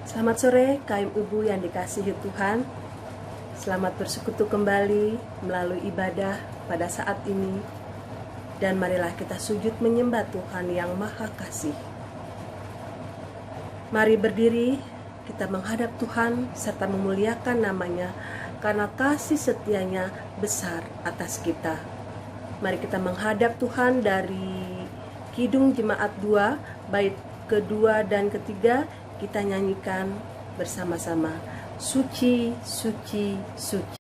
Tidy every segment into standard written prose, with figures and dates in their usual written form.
Selamat sore, kaum ibu yang dikasihi Tuhan. Selamat bersekutu kembali melalui ibadah pada saat ini. Dan marilah kita sujud menyembah Tuhan yang Maha Kasih. Mari berdiri, kita menghadap Tuhan serta memuliakan namanya karena kasih setianya besar atas kita. Mari kita menghadap Tuhan dari Kidung Jemaat 2, bait kedua dan ketiga, kita nyanyikan bersama-sama. Suci, suci, suci.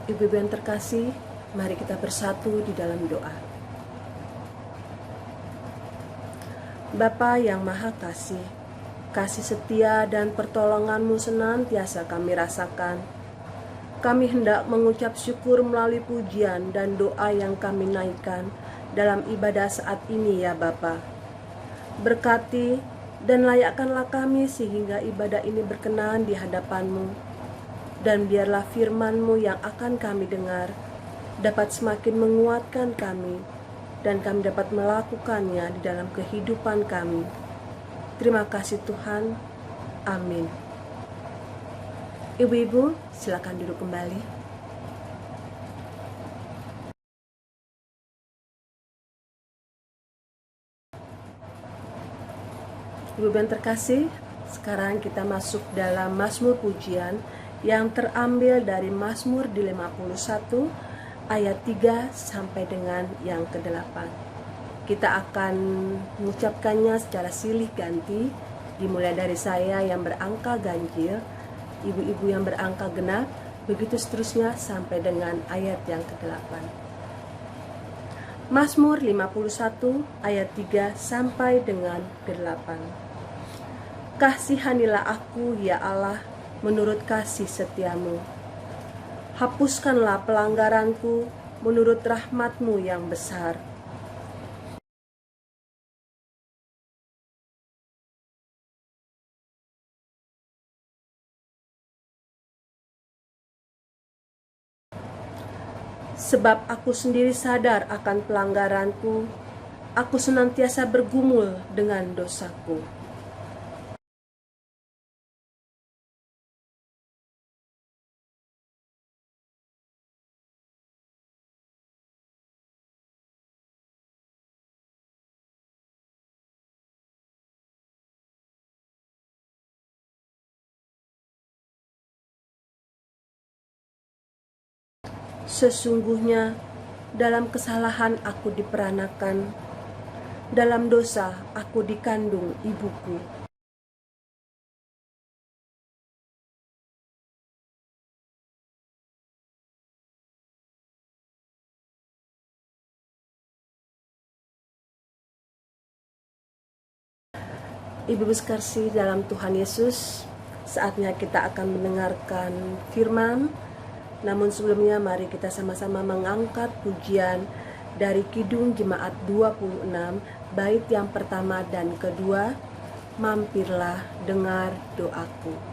Ibu-ibu yang terkasih, mari kita bersatu di dalam doa. Bapa yang Maha Kasih, kasih setia dan pertolongan-Mu senantiasa kami rasakan. Kami hendak mengucap syukur melalui pujian dan doa yang kami naikkan dalam ibadah saat ini ya Bapa. Berkati dan layakkanlah kami sehingga ibadah ini berkenan di hadapan-Mu. Dan biarlah firman-Mu yang akan kami dengar dapat semakin menguatkan kami dan kami dapat melakukannya di dalam kehidupan kami. Terima kasih Tuhan. Amin. Ibu-ibu, silakan duduk kembali. Ibu-ibu yang terkasih, sekarang kita masuk dalam Mazmur pujian yang terambil dari Mazmur di 51 ayat 3 sampai dengan yang ke-8. Kita akan mengucapkannya secara silih ganti, dimulai dari saya yang berangka ganjil, ibu-ibu yang berangka genap, begitu seterusnya sampai dengan ayat yang ke-8. Mazmur 51 ayat 3 sampai dengan ke-8. Kasihanilah aku ya Allah, menurut kasih setiamu. Hapuskanlah pelanggaranku menurut rahmat-Mu yang besar. Sebab aku sendiri sadar akan pelanggaranku, aku senantiasa bergumul dengan dosaku. Sesungguhnya dalam kesalahan aku diperanakan, dalam dosa aku dikandung ibuku. Ibu sekasih dalam Tuhan Yesus, saatnya kita akan mendengarkan firman. Namun sebelumnya mari kita sama-sama mengangkat pujian dari Kidung Jemaat 26, bait yang pertama dan kedua, Mampirlah dengar doaku.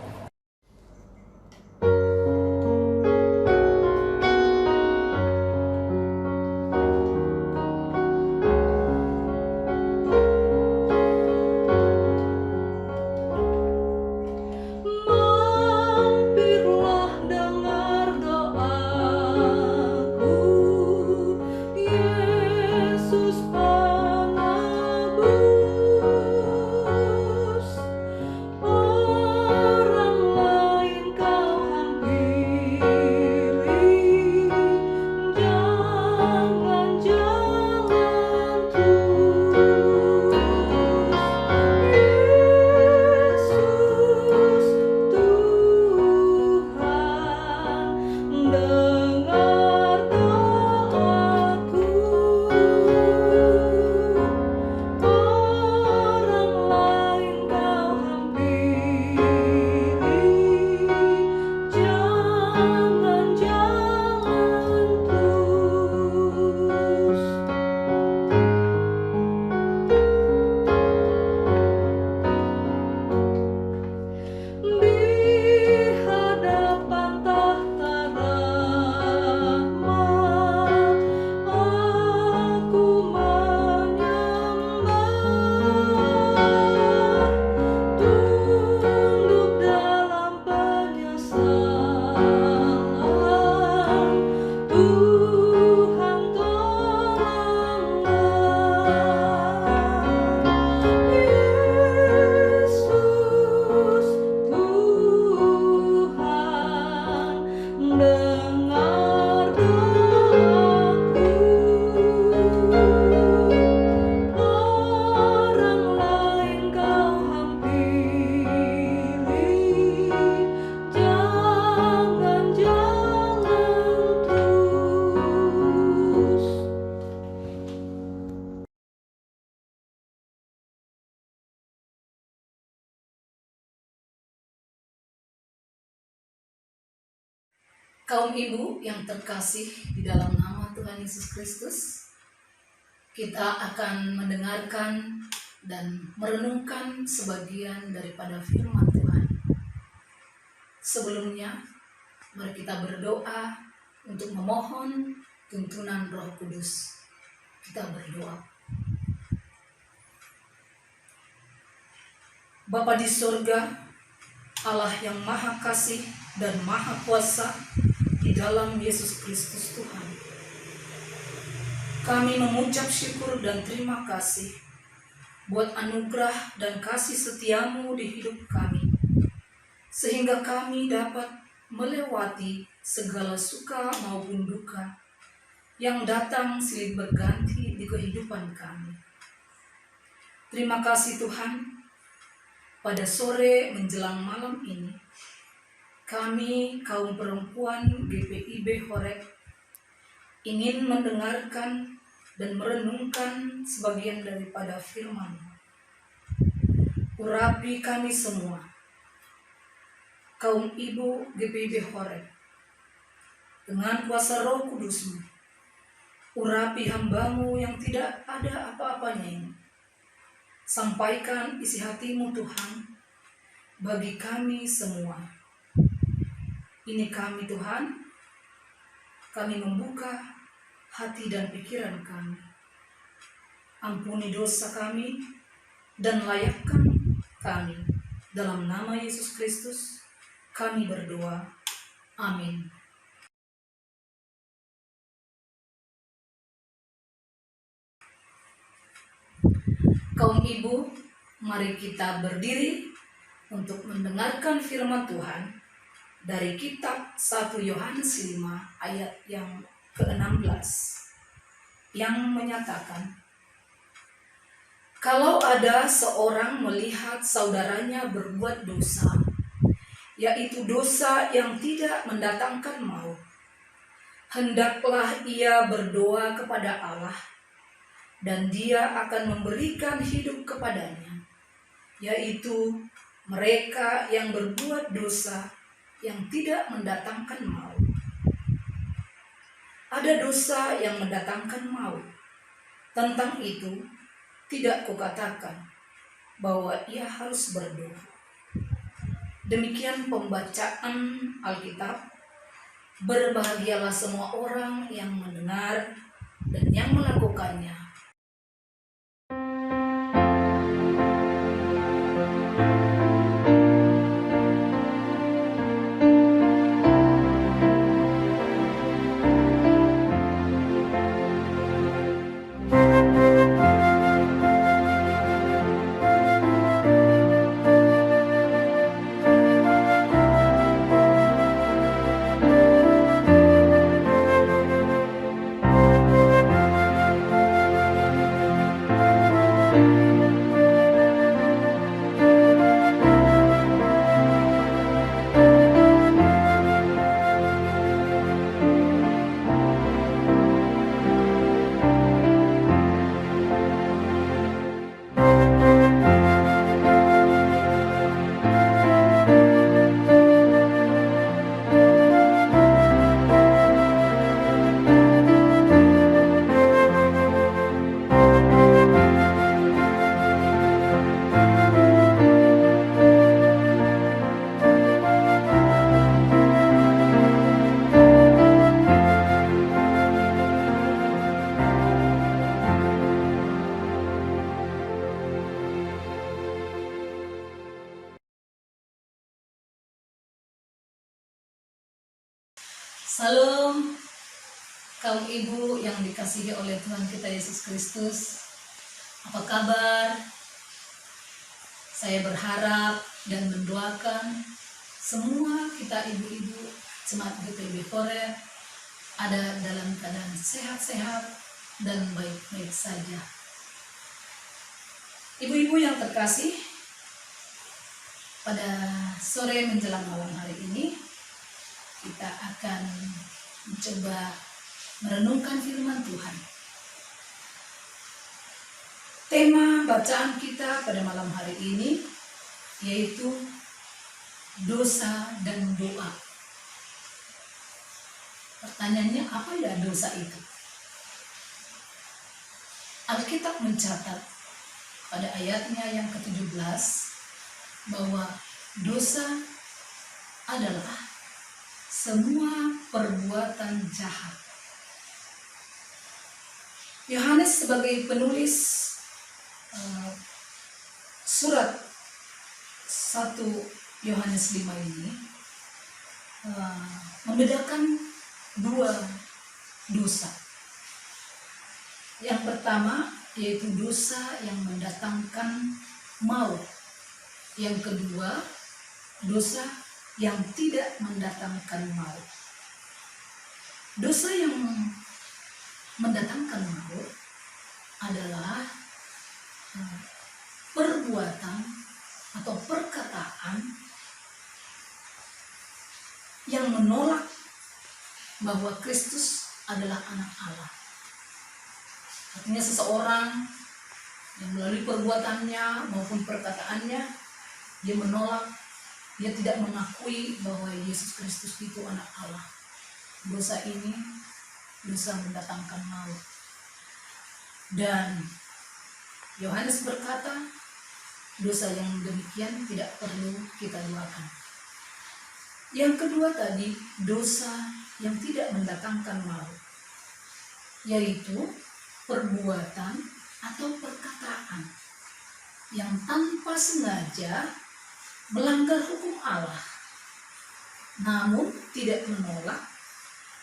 Kaum ibu yang terkasih di dalam nama Tuhan Yesus Kristus, kita akan mendengarkan dan merenungkan sebagian daripada firman Tuhan. Sebelumnya, mari kita berdoa untuk memohon tuntunan Roh Kudus. Kita berdoa. Bapa di surga, Allah yang Maha Kasih dan Maha Kuasa, di dalam Yesus Kristus Tuhan, kami mengucap syukur dan terima kasih buat anugerah dan kasih setiamu di hidup kami, sehingga kami dapat melewati segala suka maupun duka yang datang silih berganti di kehidupan kami. Terima kasih Tuhan, pada sore menjelang malam ini, kami kaum perempuan GPIB Horeb ingin mendengarkan dan merenungkan sebagian daripada firman. Urapi kami semua, kaum ibu GPIB Horeb, dengan kuasa Roh Kudus-Mu. Urapi hambamu yang tidak ada apa-apanya ini. Sampaikan isi hati-Mu Tuhan bagi kami semua. Ini kami Tuhan, kami membuka hati dan pikiran kami. Ampuni dosa kami dan layakkan kami. Dalam nama Yesus Kristus kami berdoa. Amin. Kaum ibu, mari kita berdiri untuk mendengarkan firman Tuhan dari kitab 1 Yohanes 5 ayat yang ke-16 yang menyatakan, kalau ada seorang melihat saudaranya berbuat dosa, yaitu dosa yang tidak mendatangkan maut, hendaklah ia berdoa kepada Allah, dan Dia akan memberikan hidup kepadanya. yaitu mereka yang berbuat dosa yang tidak mendatangkan maut. Ada dosa yang mendatangkan maut. Tentang itu tidak kukatakan bahwa ia harus berdoa. Demikian pembacaan Alkitab. Berbahagialah semua orang yang mendengar dan yang melakukannya. Salam kaum ibu yang dikasihi oleh Tuhan kita Yesus Kristus. Apa kabar? Saya berharap dan mendoakan semua kita ibu-ibu jemaat GPIB Korea ada dalam keadaan sehat-sehat dan baik-baik saja. Ibu-ibu yang terkasih, pada sore menjelang malam hari ini kita akan mencoba merenungkan firman Tuhan. Tema bacaan kita pada malam hari ini yaitu dosa dan doa. Pertanyaannya, apa ya dosa itu? Alkitab mencatat pada ayatnya yang ke-17 bahwa dosa adalah semua perbuatan jahat. Yohanes sebagai penulis surat 1 Yohanes 5 ini membedakan dua dosa. Yang pertama yaitu dosa yang mendatangkan maut. Yang kedua, dosa yang tidak mendatangkan maut. Dosa yang mendatangkan maut adalah perbuatan atau perkataan yang menolak bahwa Kristus adalah anak Allah. Artinya seseorang yang melalui perbuatannya maupun perkataannya dia menolak, dia tidak mengakui bahwa Yesus Kristus itu anak Allah. Dosa ini dosa mendatangkan maut. Dan Yohanes berkata, dosa yang demikian tidak perlu kita doakan. Yang kedua tadi, dosa yang tidak mendatangkan maut, yaitu perbuatan atau perkataan yang tanpa sengaja melanggar hukum Allah, namun tidak menolak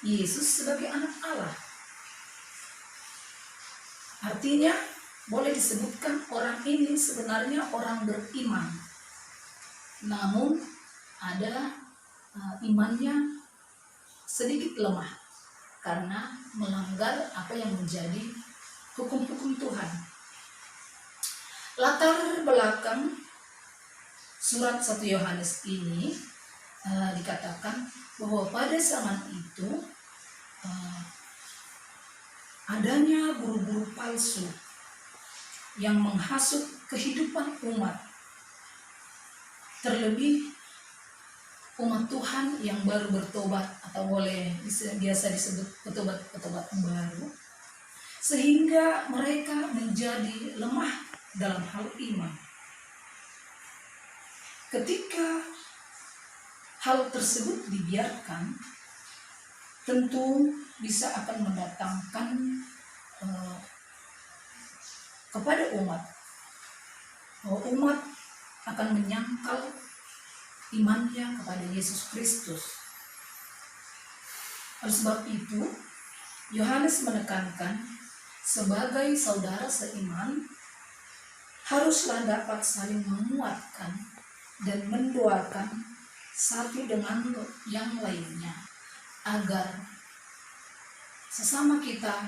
Yesus sebagai anak Allah. Artinya boleh disebutkan orang ini sebenarnya orang beriman, namun ada imannya sedikit lemah karena melanggar apa yang menjadi hukum-hukum Tuhan. Latar belakang surat 1 Yohanes ini dikatakan bahwa pada zaman itu adanya guru-guru palsu yang menghasut kehidupan umat terlebih umat Tuhan yang baru bertobat atau boleh biasa disebut petobat-petobat baru, sehingga mereka menjadi lemah dalam hal iman. Ketika hal tersebut dibiarkan, tentu bisa akan mendatangkan kepada umat, bahwa umat akan menyangkal imannya kepada Yesus Kristus. Oleh sebab itu, Yohanes menekankan sebagai saudara seiman haruslah dapat saling menguatkan dan mendoakan satu dengan yang lainnya, agar sesama kita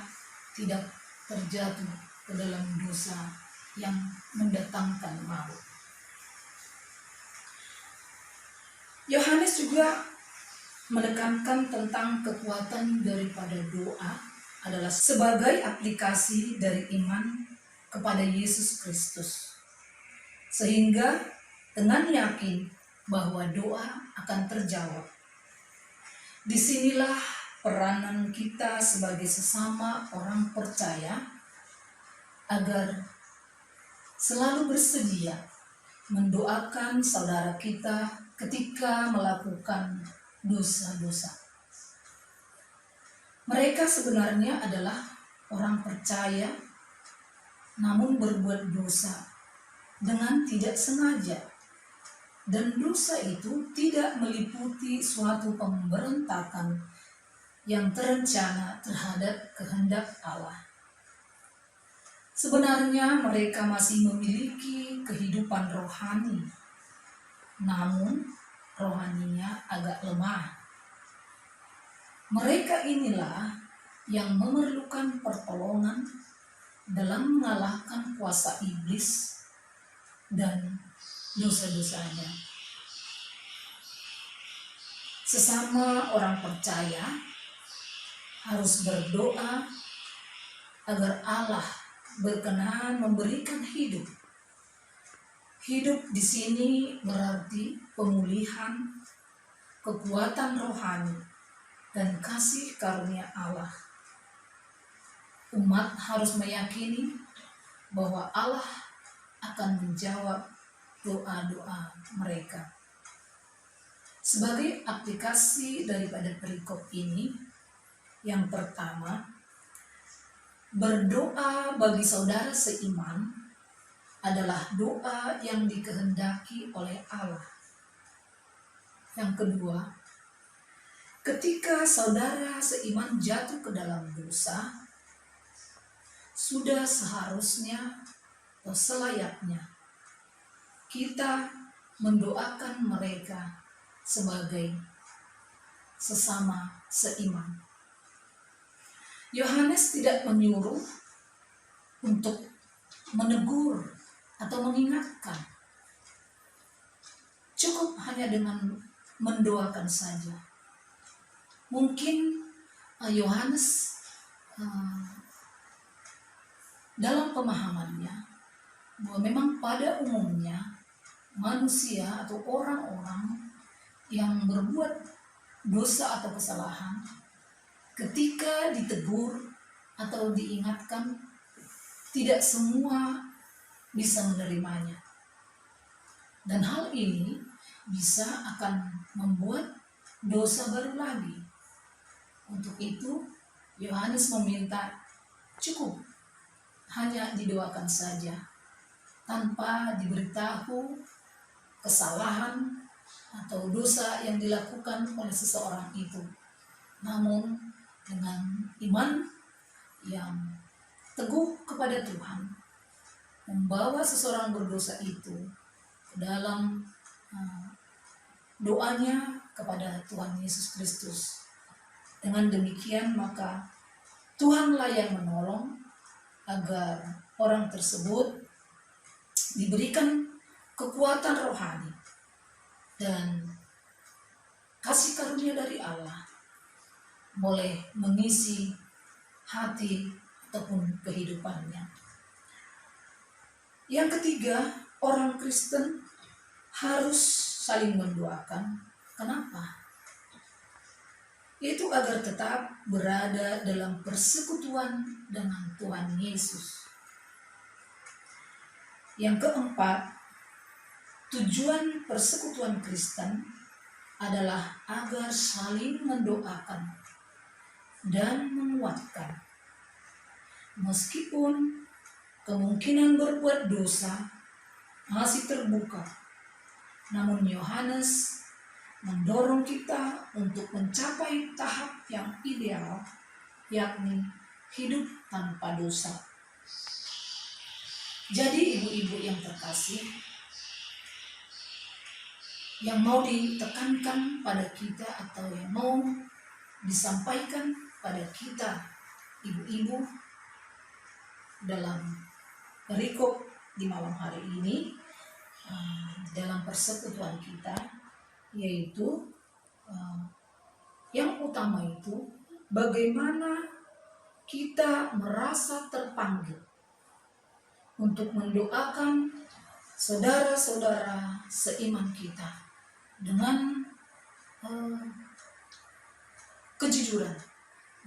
tidak terjatuh ke dalam dosa yang mendatangkan maut. Yohanes juga menekankan tentang kekuatan daripada doa adalah sebagai aplikasi dari iman kepada Yesus Kristus, sehingga dengan yakin bahwa doa akan terjawab. Disinilah peranan kita sebagai sesama orang percaya agar selalu bersedia mendoakan saudara kita ketika melakukan dosa-dosa. Mereka sebenarnya adalah orang percaya, namun berbuat dosa dengan tidak sengaja. Dan dosa itu tidak meliputi suatu pemberontakan yang terencana terhadap kehendak Allah. Sebenarnya mereka masih memiliki kehidupan rohani, namun rohaninya agak lemah. Mereka inilah yang memerlukan pertolongan dalam mengalahkan kuasa iblis dan dosa-dosanya. Sesama orang percaya harus berdoa agar Allah berkenan memberikan hidup. Hidup di sini berarti pemulihan, kekuatan rohani, dan kasih karunia Allah. Umat harus meyakini bahwa Allah akan menjawab doa-doa mereka. Sebagai aplikasi daripada perikop ini, yang pertama, berdoa bagi saudara seiman adalah doa yang dikehendaki oleh Allah. Yang kedua, ketika saudara seiman jatuh ke dalam dosa, sudah seharusnya atau selayaknya kita mendoakan mereka sebagai sesama seiman. Yohanes tidak menyuruh untuk menegur atau mengingatkan. Cukup hanya dengan mendoakan saja. Mungkin Yohanes dalam pemahamannya bahwa memang pada umumnya manusia atau orang-orang yang berbuat dosa atau kesalahan, ketika ditegur atau diingatkan, tidak semua bisa menerimanya. Dan hal ini bisa akan membuat dosa baru lagi. Untuk itu, Yohanes meminta cukup hanya didoakan saja, tanpa diberitahu kesalahan atau dosa yang dilakukan oleh seseorang itu. Namun dengan iman yang teguh kepada Tuhan, membawa seseorang berdosa itu ke dalam doanya kepada Tuhan Yesus Kristus. Dengan demikian maka Tuhanlah yang menolong agar orang tersebut diberikan kekuatan rohani dan kasih karunia dari Allah boleh mengisi hati ataupun kehidupannya. Yang ketiga, orang Kristen harus saling mendoakan. Kenapa? Itu agar tetap berada dalam persekutuan dengan Tuhan Yesus. Yang keempat, tujuan persekutuan Kristen adalah agar saling mendoakan dan menguatkan. Meskipun kemungkinan berbuat dosa masih terbuka, namun Yohanes mendorong kita untuk mencapai tahap yang ideal, yakni hidup tanpa dosa. Jadi ibu-ibu yang terkasih, yang mau ditekankan pada kita atau yang mau disampaikan pada kita ibu-ibu dalam perikop di malam hari ini, dalam persekutuan kita, yaitu yang utama itu bagaimana kita merasa terpanggil untuk mendoakan saudara-saudara seiman kita dengan kejujuran,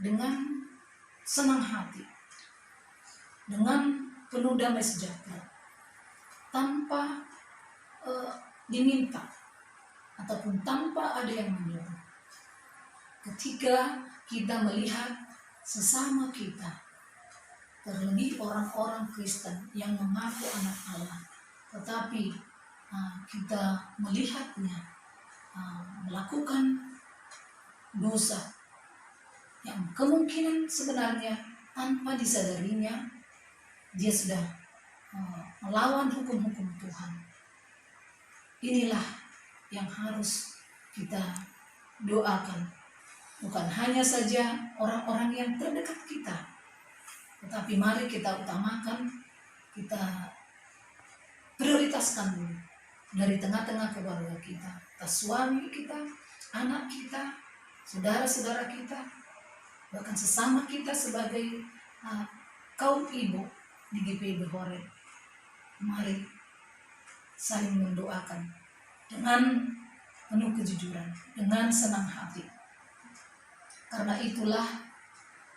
dengan senang hati, dengan penuh damai sejahtera, tanpa diminta ataupun tanpa ada yang menyuruh. Ketika kita melihat sesama kita, terlebih orang-orang Kristen yang mengaku anak Allah, tetapi kita melihatnya melakukan dosa yang kemungkinan sebenarnya tanpa disadarinya dia sudah melawan hukum-hukum Tuhan. Inilah yang harus kita doakan, bukan hanya saja orang-orang yang terdekat kita, tetapi mari kita utamakan, kita prioritaskan dulu dari tengah-tengah keluarga kita, suami kita, anak kita, saudara-saudara kita, bahkan sesama kita sebagai kaum ibu di GPIB Horeb. Mari saling mendoakan dengan penuh kejujuran, dengan senang hati. Karena itulah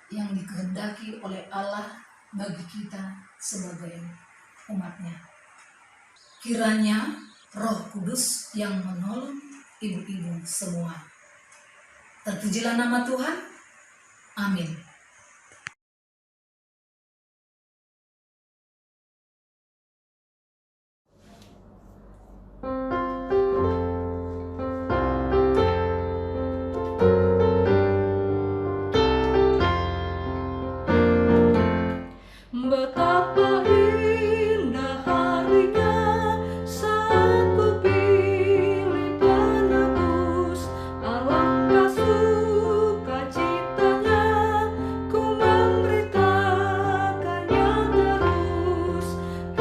yang dikehendaki oleh Allah bagi kita sebagai umatnya. Kiranya Roh Kudus yang menolong ibu-ibu semua. Terpujilah nama Tuhan. Amin. Betapa indah harinya saat ku pilih penebus. Alangkah sukacitanya ku memberitakannya terus.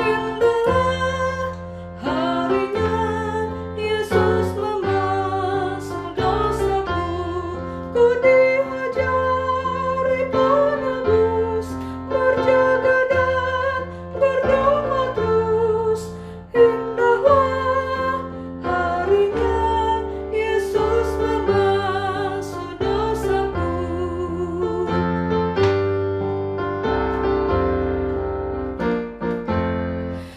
Indahlah harinya Yesus membasuh dosaku. Ku diajari penebus, berjaga dan berdoa terus. Indahlah harinya Yesus membasuh dosaku.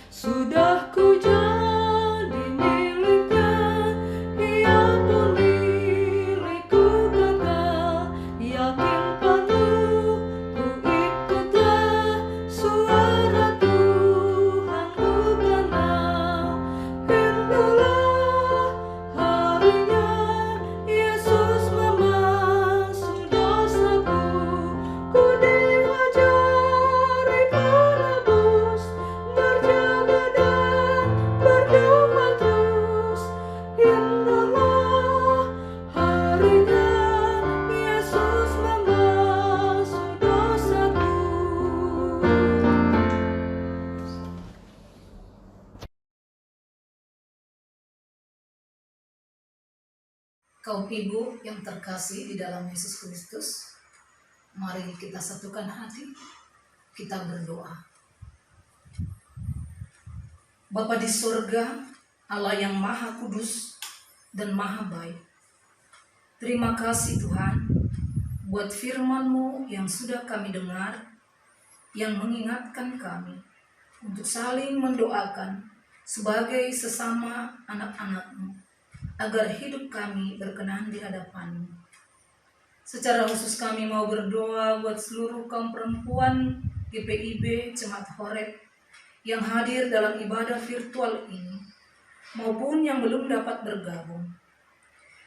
Sudah ku jadi miliknya, Ia pun milikku kekal. Yakin penuh ku ikutlah, suara Tuhan ku kenal. Indahlah harinya Yesus membasuh dosaku. Ku diajari penebus, berjaga dan berdoa terus. Indahlah harinya Yesus membasuh dosaku. Kaum ibu yang terkasih di dalam Yesus Kristus, mari kita satukan hati, kita berdoa. Bapa di surga, Allah yang Maha Kudus dan Maha Baik. Terima kasih Tuhan buat firman-Mu yang sudah kami dengar, yang mengingatkan kami untuk saling mendoakan sebagai sesama anak-anak-Mu, agar hidup kami berkenan di hadapan-Mu. Secara khusus kami mau berdoa buat seluruh kaum perempuan GPIB Jemaat Horeb yang hadir dalam ibadah virtual ini, maupun yang belum dapat bergabung.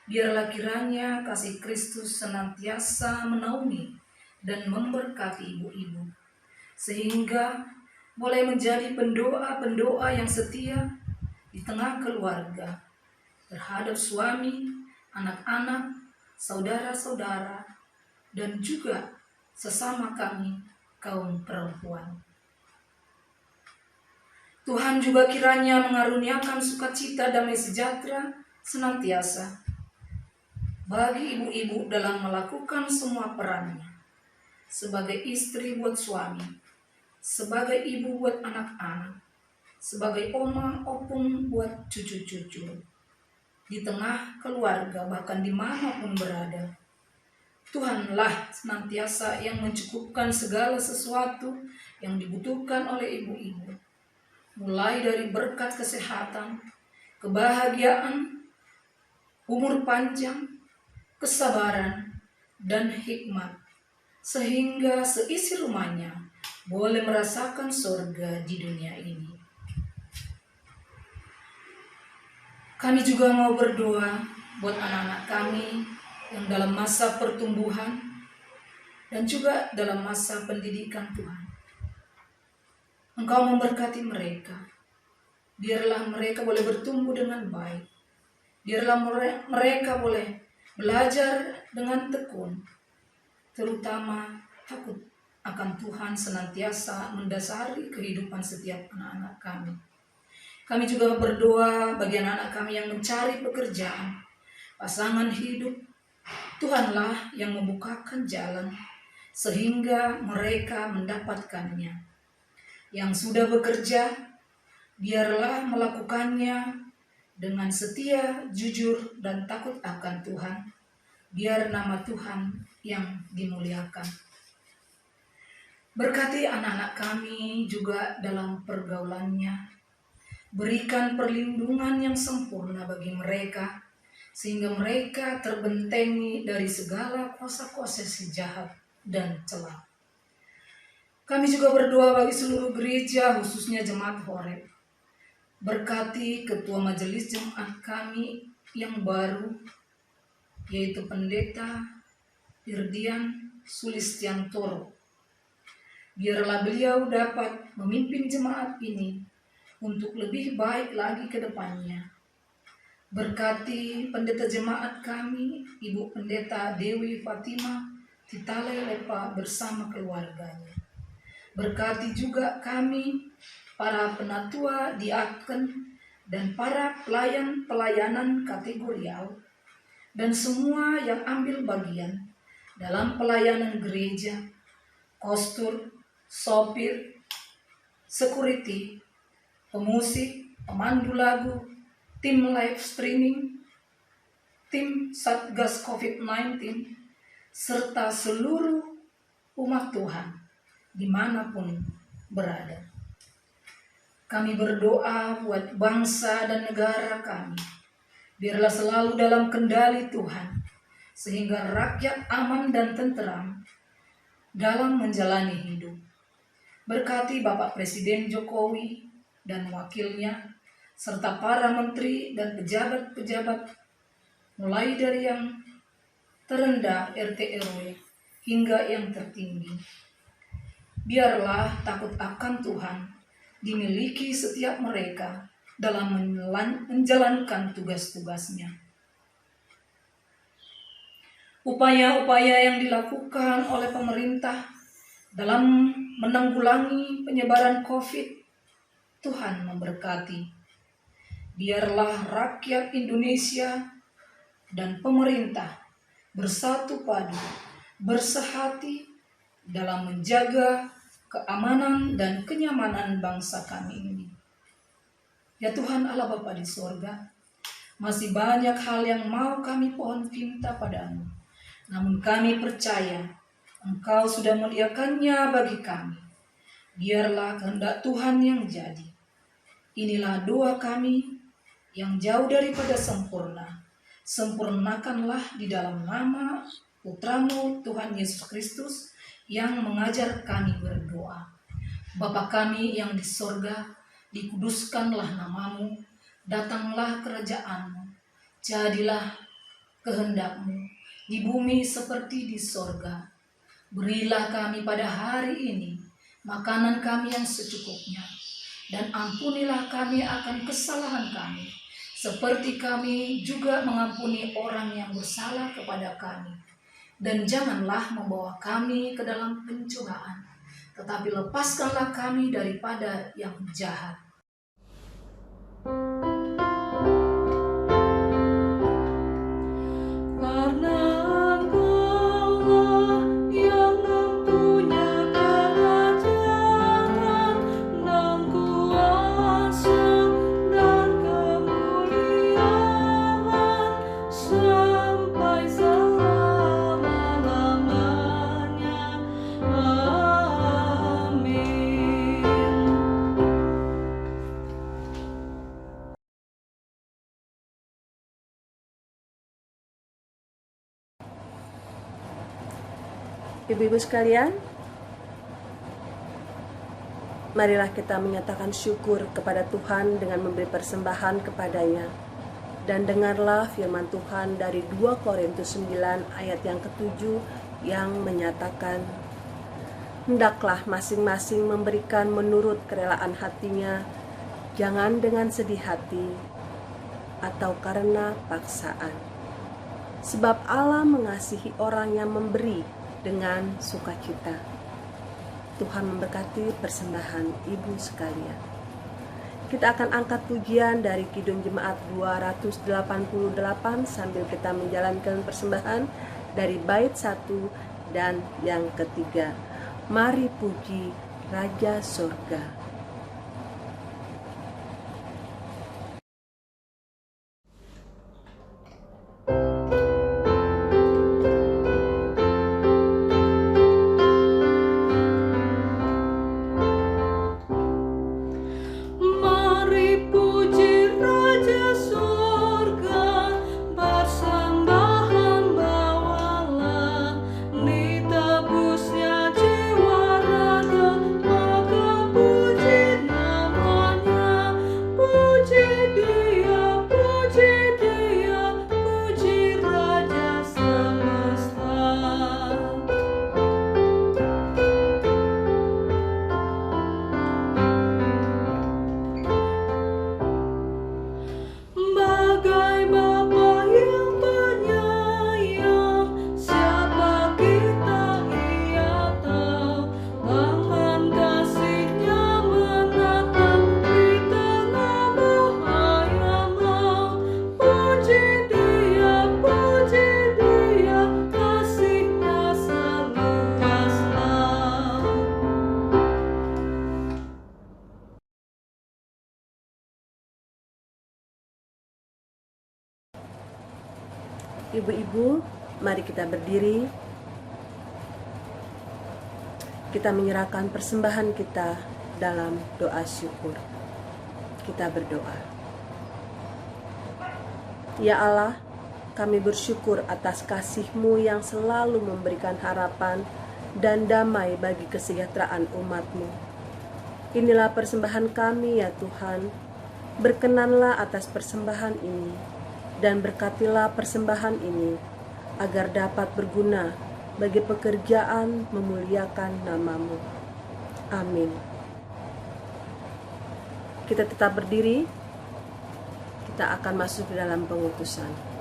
Biarlah kiranya kasih Kristus senantiasa menaungi dan memberkati ibu-ibu, sehingga boleh menjadi pendoa-pendoa yang setia di tengah keluarga, terhadap suami, anak-anak, saudara-saudara, dan juga sesama kami kaum perempuan. Tuhan juga kiranya mengaruniakan sukacita damai sejahtera senantiasa bagi ibu-ibu dalam melakukan semua perannya, sebagai istri buat suami, sebagai ibu buat anak-anak, sebagai oma opung buat cucu-cucu, di tengah keluarga bahkan dimanapun berada. Tuhanlah senantiasa yang mencukupkan segala sesuatu yang dibutuhkan oleh ibu-ibu, mulai dari berkat kesehatan, kebahagiaan, umur panjang, kesabaran, dan hikmat, sehingga seisi rumahnya boleh merasakan surga di dunia ini. Kami juga mau berdoa buat anak-anak kami yang dalam masa pertumbuhan dan juga dalam masa pendidikan Tuhan. Engkau memberkati mereka. Biarlah mereka boleh bertumbuh dengan baik. Biarlah mereka boleh belajar dengan tekun, terutama takut akan Tuhan senantiasa mendasari kehidupan setiap anak-anak kami. Kami juga berdoa bagi anak-anak kami yang mencari pekerjaan, pasangan hidup. Tuhanlah yang membukakan jalan sehingga mereka mendapatkannya. Yang sudah bekerja, biarlah melakukannya dengan setia, jujur, dan takut akan Tuhan. Biar nama Tuhan yang dimuliakan. Berkati anak-anak kami juga dalam pergaulannya. Berikan perlindungan yang sempurna bagi mereka, sehingga mereka terbentengi dari segala kuasa-kuasa si jahat dan celah. Kami juga berdoa bagi seluruh gereja, khususnya Jemaat Horeb. Berkati ketua majelis jemaat kami yang baru, yaitu Pendeta Irdian Sulistiantoro. Biarlah beliau dapat memimpin jemaat ini untuk lebih baik lagi ke depannya. Berkati pendeta jemaat kami, Ibu Pendeta Dewi Fatima Titalai Lepa bersama keluarganya. Berkati juga kami, para penatua diaken dan para pelayanan kategorial, dan semua yang ambil bagian dalam pelayanan gereja, kostur, sopir, security, pemusik, pemandu lagu, tim live streaming, tim Satgas COVID-19, serta seluruh umat Tuhan dimanapun berada. Kami berdoa buat bangsa dan negara kami. Biarlah selalu dalam kendali Tuhan, sehingga rakyat aman dan tenteram dalam menjalani hidup. Berkati Bapak Presiden Jokowi dan wakilnya, serta para menteri dan pejabat-pejabat, mulai dari yang terendah RT RW hingga yang tertinggi. Biarlah takut akan Tuhan dimiliki setiap mereka dalam menjalankan tugas-tugasnya. Upaya-upaya yang dilakukan oleh pemerintah dalam menanggulangi penyebaran COVID, Tuhan memberkati. Biarlah rakyat Indonesia dan pemerintah bersatu padu, bersehati dalam menjaga keamanan dan kenyamanan bangsa kami ini. Ya Tuhan Allah Bapa di sorga, masih banyak hal yang mau kami pohon pinta padamu. Namun kami percaya Engkau sudah menyediakannya bagi kami. Biarlah kehendak Tuhan yang jadi. Inilah doa kami yang jauh daripada sempurna. Sempurnakanlah di dalam nama Putramu Tuhan Yesus Kristus yang mengajar kami berdoa. Bapa kami yang di sorga, dikuduskanlah namamu, datanglah kerajaanmu, jadilah kehendakmu di bumi seperti di sorga. Berilah kami pada hari ini makanan kami yang secukupnya, dan ampunilah kami akan kesalahan kami, seperti kami juga mengampuni orang yang bersalah kepada kami. Dan janganlah membawa kami ke dalam pencobaan, tetapi lepaskanlah kami daripada yang jahat. Karena Engkaulah yang mempunyai kerajaan dan kuasa dan kemuliaan sampai selama-lamanya. Amin. Ibu-ibu sekalian, marilah kita menyatakan syukur kepada Tuhan dengan memberi persembahan kepadanya. Dan dengarlah firman Tuhan dari 2 Korintus 9 ayat yang ke-7 yang menyatakan, hendaklah masing-masing memberikan menurut kerelaan hatinya, jangan dengan sedih hati atau karena paksaan. Sebab Allah mengasihi orang yang memberi dengan sukacita. Tuhan memberkati persembahan ibu sekalian. Kita akan angkat pujian dari Kidung Jemaat 288 sambil kita menjalankan persembahan dari bait 1 dan yang ketiga. Mari puji Raja Sorga. Mari puji Raja Sorga, persembahan bawalah, ditebusnya jiwa raga, maka puji namanya. Puji Dia, puji Raja semesta. Bagai Bapa yang penyayang, siapa kita Ia tahu. Tangan kasih-Nya menatang di tengah bahaya maut. Puji Dia, kasih-Nya seluas laut. Ibu-ibu, mari kita berdiri. Kita menyerahkan persembahan kita dalam doa syukur. Kita berdoa. Ya Allah, kami bersyukur atas kasih-Mu yang selalu memberikan harapan dan damai bagi kesejahteraan umat-Mu. Inilah persembahan kami ya Tuhan. Berkenanlah atas persembahan ini dan berkatilah persembahan ini agar dapat berguna bagi pekerjaan memuliakan nama-Mu. Amin. Kita tetap berdiri. Kita akan masuk ke dalam pengutusan.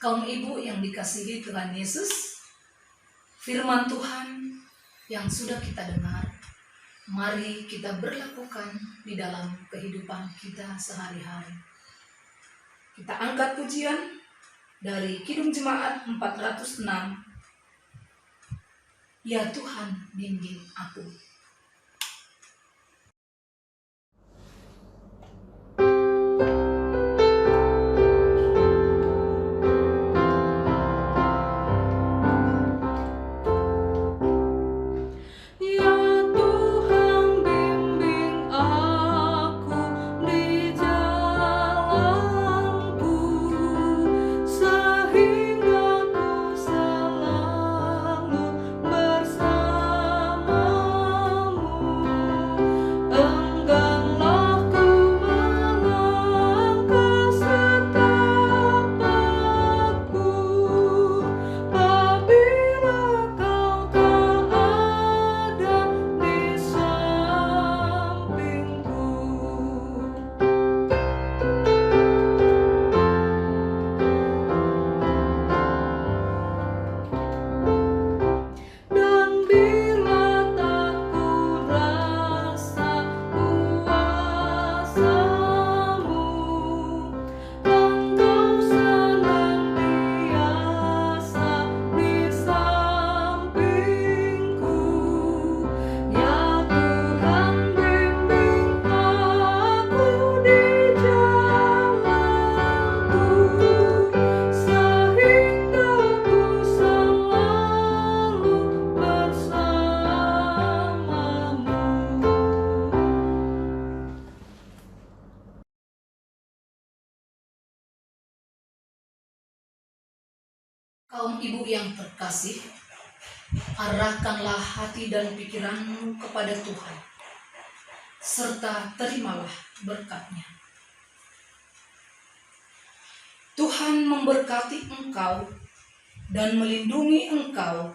Kaum ibu yang dikasihi Tuhan Yesus, firman Tuhan yang sudah kita dengar mari kita berlakukan di dalam kehidupan kita sehari-hari. Kita angkat pujian dari Kidung Jemaat 406. Ya Tuhan, bimbing aku. Ya Tuhan bimbing aku di jalanku, sehingga ku selalu bersamamu. Engganlah ku melangkah setapakku, apabila Kau tak ada di sampingku. Dan bila tak ku rasa kuasa-Mu, Engkau senantiasa di sampingku. Ya Tuhan bimbing aku di jalanku, sehingga ku selalu bersamamu. Kaum ibu yang terkasih, arahkanlah hati dan pikiranmu kepada Tuhan, serta terimalah berkat-Nya. Tuhan memberkati engkau dan melindungi engkau.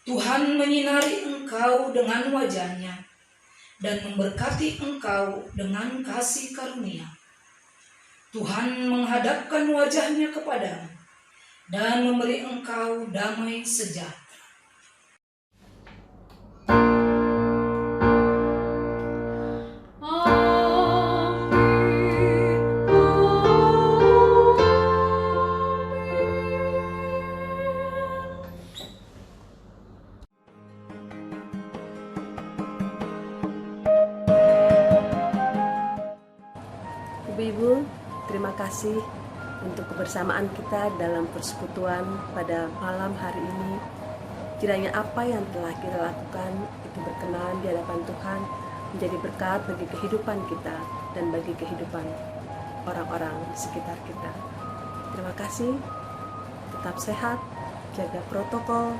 Tuhan menyinari engkau dengan wajah-Nya dan memberkati engkau dengan kasih karunia. Tuhan menghadapkan wajah-Nya kepadamu dan memberi engkau damai sejahtera. Ibu-ibu, terima kasih untuk kebersamaan kita dalam persekutuan pada malam hari ini. Kiranya apa yang telah kita lakukan itu berkenan di hadapan Tuhan, menjadi berkat bagi kehidupan kita dan bagi kehidupan orang-orang di sekitar kita. Terima kasih, tetap sehat, jaga protokol,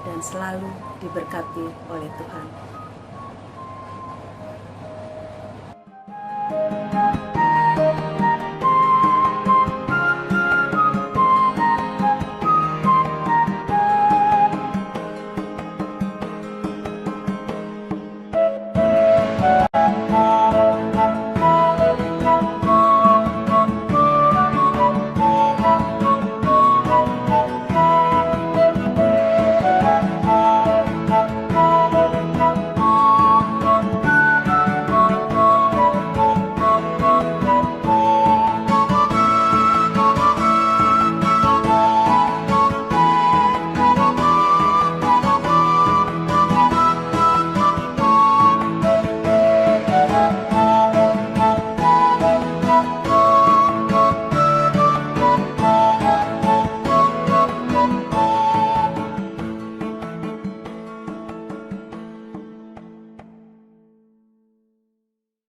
dan selalu diberkati oleh Tuhan.